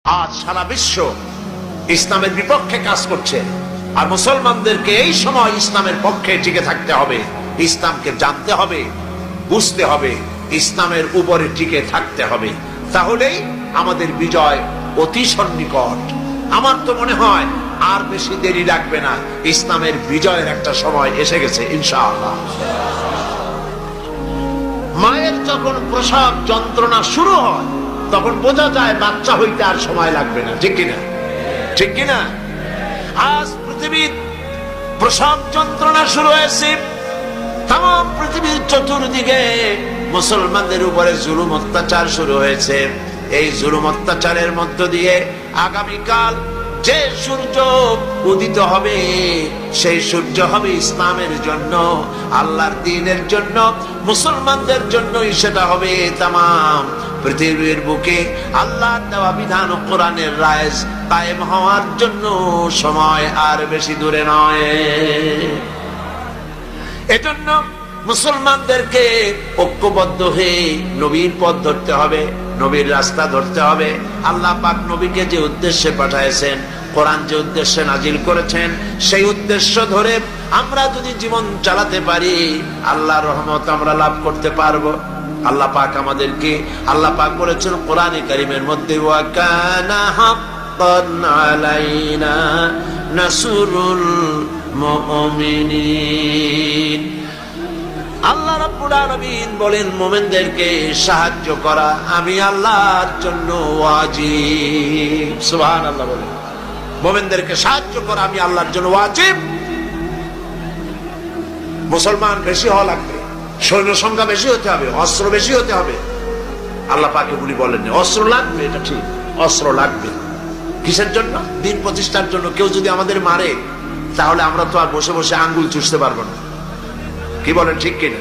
আজ সারা বিশ্ব ইসলামের বিপক্ষে কাজ করছে, আর মুসলমানদেরকে এই সময় ইসলামের পক্ষে টিকে থাকতে হবে, ইসলামকে জানতে হবে, বুঝতে হবে, ইসলামের উপরে টিকে থাকতে হবে। তাহলেই আমাদের বিজয় অতি সন্নিকট। আমার তো মনে হয় আর বেশি দেরি লাগবে না, ইসলামের বিজয়ের একটা সময় এসে গেছে ইনশাআল্লাহ। মায়ের যখন প্রসব যন্ত্রণা শুরু হয় তখন বোঝা যায় বাচ্চা হইতে আর সময় লাগবে না, ঠিক কিনা? ঠিক কিনা? আজ পৃথিবীর প্রসব যন্ত্রণা শুরু হয়েছে, তাম পৃথিবীর চতুর্দিকে মুসলমানদের উপরে জুলুম অত্যাচার শুরু হয়েছে। এই জুলুম অত্যাচারের মধ্য দিয়ে আগামীকাল যে সূর্য উদিত হবে সেই সূর্য হবে ইসলামের জন্য, আল্লাহর দ্বীনের জন্য, মুসলমানদের জন্যই সেটা হবে। তামাম পৃথিবীর বুকে আল্লাহর দেওয়া বিধান ও কোরআনের রায় কায়েম হওয়ার জন্য সময় আর বেশি দূরে নয়। এজন্য মুসলমানদেরকে ঐক্যবদ্ধ হয়ে নবীর পথ ধরতে হবে, নবীর রাস্তা ধরতে হবে। আল্লাহ পাক নবীকে যে উদ্দেশ্যে পাঠাইছেন, কোরআন যে উদ্দেশ্যে নাজিল করেছেন, সেই উদ্দেশ্য ধরে আমরা যদি জীবন চালাতে পারি আল্লাহর রহমত আমরা লাভ করতে পারবো। আল্লাহ পাক আমাদেরকে, আল্লাহ পাক বলেছেন কোরআনে কারীমের মধ্যে, ওয়া কানা হাক্কান আলাইনা নাসরুল মুমিনিন। আল্লাহ রাব্বুল আলামিন বলেন মুমিনদেরকে সাহায্য করা আমি আল্লাহর জন্য ওয়াজিব। সুবহানাল্লাহ বলেন, মুমিনদেরকে সাহায্য করা আমি আল্লাহর জন্য ওয়াজিব। মুসলমান বেশি হওয়া লাগবে, সৈন্য সংখ্যা বেশি হতে হবে, অস্ত্র বেশি হতে হবে। আল্লাহ পাকে বলি বলেন অস্ত্র লাগবে, এটা ঠিক, অস্ত্র লাগবে। কিসের জন্য? দিন প্রতিষ্ঠার জন্য। কেউ যদি আমাদের মারে তাহলে আমরা তো আর বসে বসে আঙ্গুল চুষতে পারবো না, কি বলেন ঠিক কিনা?